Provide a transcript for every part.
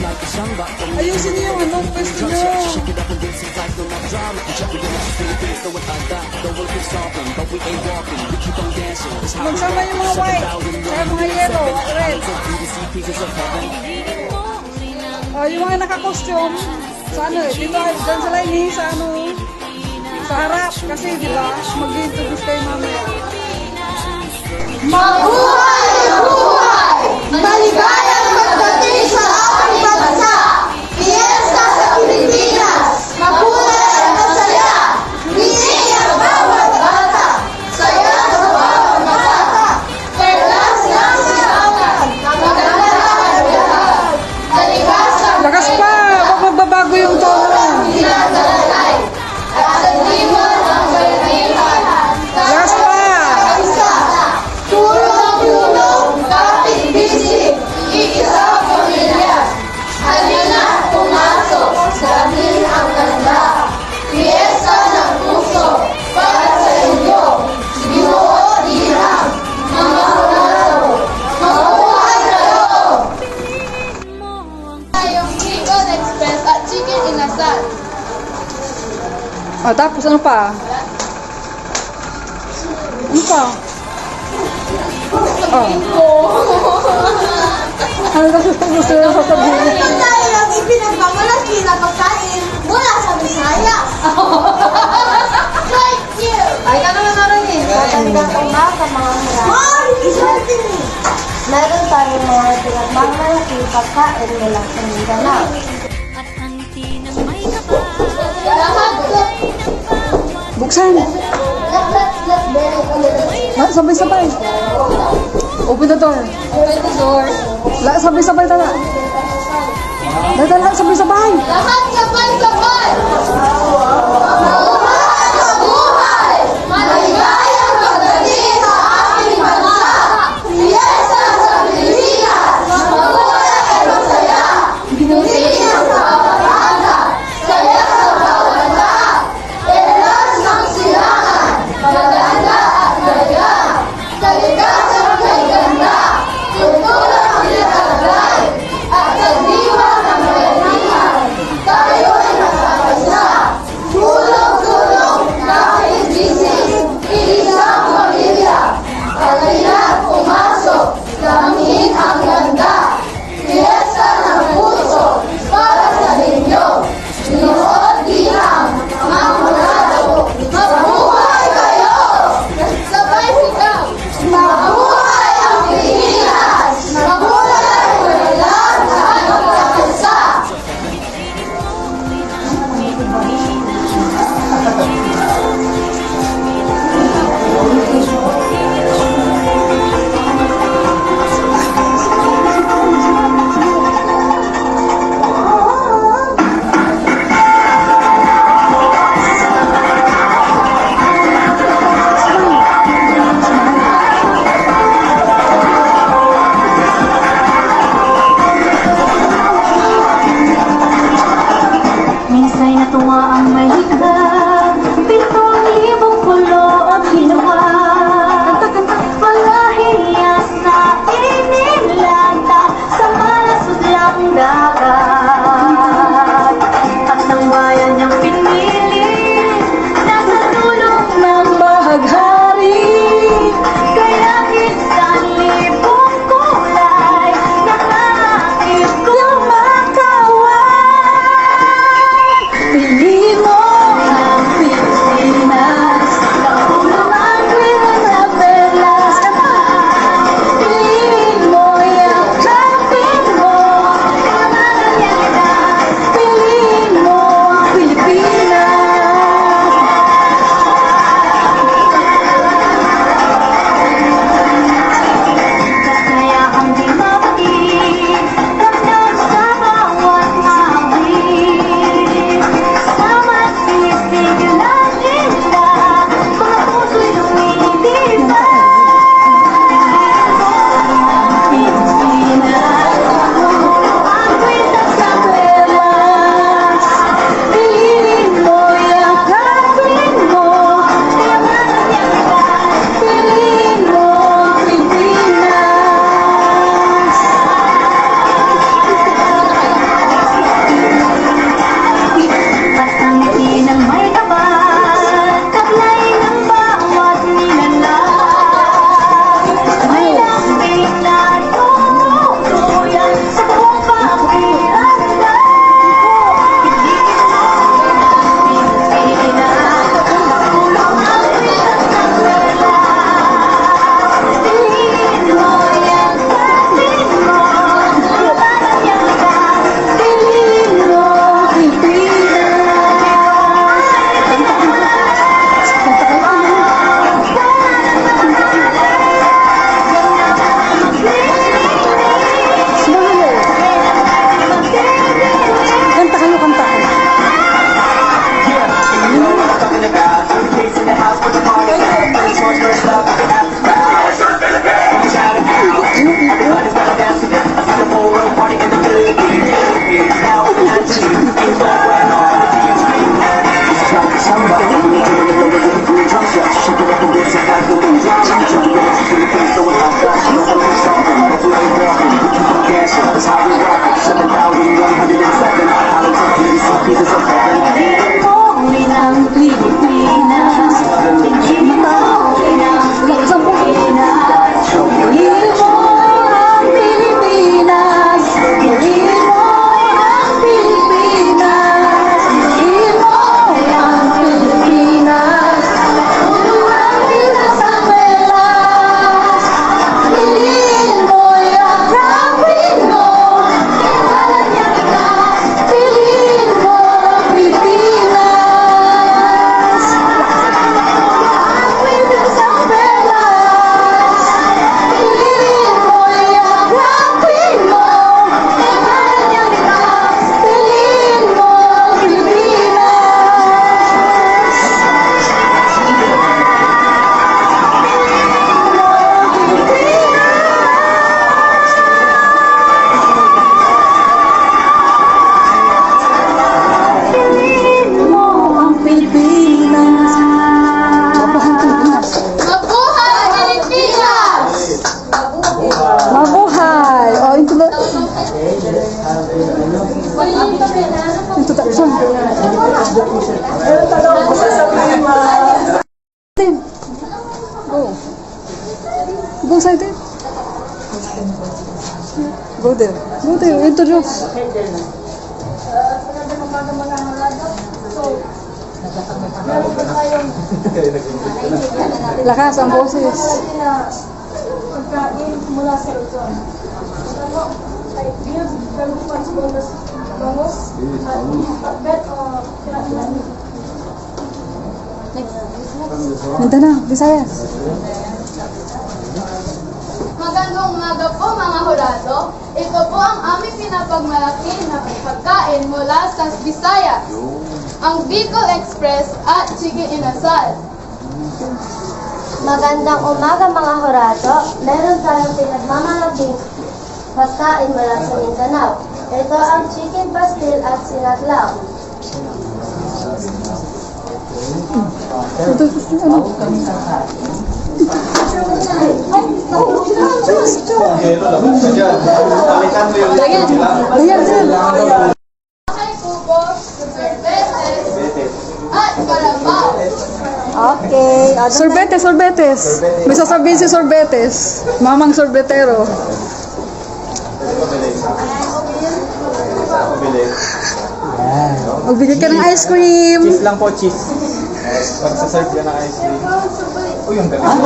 Ayusin niyo yung ano, pwesto niyo. Magsama yung mga white, kaya mga yellow, red. Yung mga naka-costume, sa ano eh, dito, dyan sa line eh, sa ano, sa harap. Kasi di ba, mag-introduce kayo mamaya. Mabuhay! Mabuhay! Maligayang pagdating sa ating bansa! Fiesta sa Pilipinas! Makulay at masaya! Ngiti ang bawat bata! Saya sa bawat bata! Perlas ng silangan! Maganda ang lahat! Kaligasan! Lakas pa! Huwag magbabago yung tono. Tinatalalay! At sa diwan ng bayanihan! Lakas pa! Tulong-tulong, kapit-bisig, iisang pamilya. Halina, pumasok, dahil ang ganda. Fiesta ng puso, para sa inyo. Binuo, dirang, mga hunaro. Mabuhay kayo! Yung Chicken Express at Chicken Inasal. Tapos ano pa? Ano pa? Ano kasi gusto nyo sasabihin? Ito tayo ang ipinagmamalaki na pagkain mula sa Bisaya. Thank you! Ay, ka naman naroon eh. Magandang umaga mga mura. Mom, isortin eh. Meron tayong mga pinagmamalaki pagkain mula sa Mindanao. At anti ng may kapal. Lahat Buksan! Sabay-sabay. Open the door. Open the door. Sabay-sabay tala. Dala, sabay-sabay. Lahat sabay-sabay! Mabuhay! Mabuhay! Maligayang pagdating sa ating bansa! Fiesta sa Pilipinas! Makulay at masaya! Ngiti ang bawat bata! Saya sa bawat lahat! Perlas ng silangan! Maganda at gaya! Kaligasan kay ganda! Kultura ang ilalagay! At sa diwa ng bayanihan, tayo'y nakapasa. Tulong Go. Go side it. Go there. Go there. Introduce. Lakas ang boses. Pagkain mula sa Luzon. Build Pelupas Bonus at bet o kinakilan. Mindanao, Visayas. Magandang umaga po mga hurado. Ito po ang aming pinapagmalaki na pagkain mula sa Visayas. Ang Bicol Express at Chicken Inasal. Magandang umaga mga hurado. Meron tayong pinagmamalaking pagkain mula sa Mindanao. Ito ang chicken pastil at sinaglaw. Ay kubo, sorbetes, at kalabaw. Okay. Sorbetes, sorbetes. May sasabihin si sorbetes. Mamang sorbetero. Magbigay ka ng ice cream. Cheese lang po, cheese. Pagsaserve ka ng ice cream. Uy, yung galing. Oh,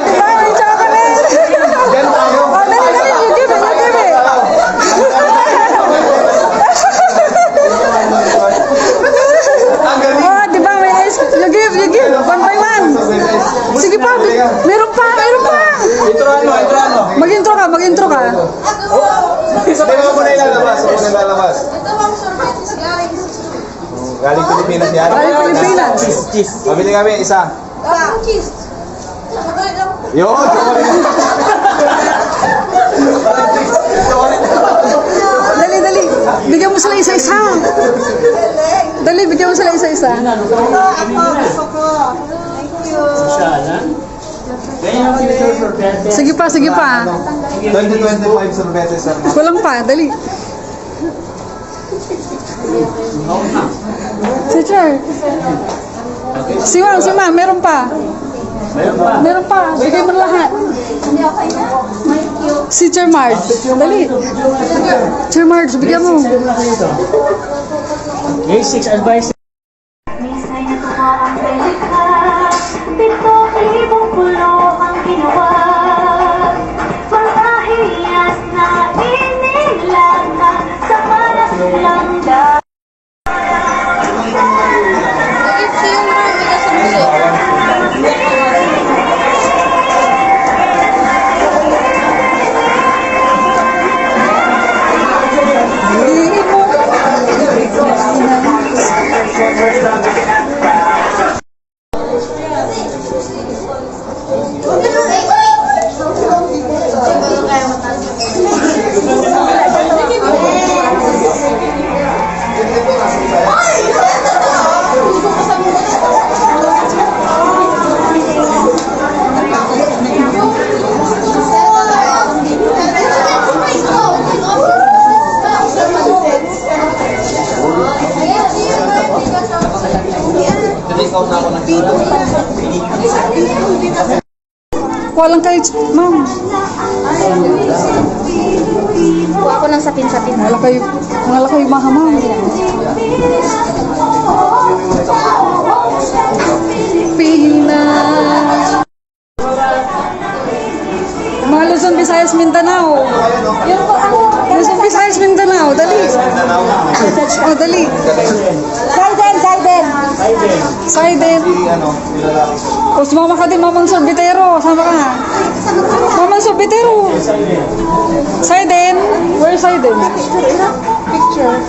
diba? May chocolate. Yan tayo. Oh, dali, dali. You give it, you give it. Ang galing. Oh, diba? May ice cream. You give, you give. One by one. Sige pa. Meron pa, meron pa. Introan mo, introan mo. Mag-intro ka, mag-intro ka. Sabi mo muna ilalabas. Huwag mo na ilalabas. Ito ang sorbetes galing sa Galing Pilipinas yan. Galing Pilipinas. Cheese, cheese. Pabili kami, isa. cheese. Yun. Dali, dali. Bigyan mo sila isa-isa. Dali, bigyan mo sila isa-isa. Sige pa, sige pa. 2025 sorbetes. Kulang pa, dali. Teacher. Si Ma, meron pa. Meron pa. Bigay mo lahat. Si Teacher Marge. Dali. Teacher Marge, bigyan mo. Minsan natuwa ang pelika, 7,000 pulo ang ginawa. Mga hiyas na inilaga sa malas langga. Walang kayo, ma'am. Kuha ko ng sapin-sapin. Wala kayo maha, ma'am. Pilipinas. Mga Luzon, Visayas, Mindanao. Luzon, Visayas, Mindanao. Dali. Oh, dali. Saiden, Saiden. Saiden. O, sumama ka din, Mamang Sorbitero. Sama ka. Mamang Sorbitero. Saiden. Where's Saiden? Picture.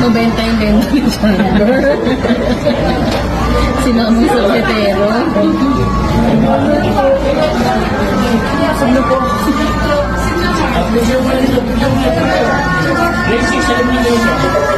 Mabenta yung benta ni Chandler. Sinamang sa petero. Sino po? Grade 6 elimination.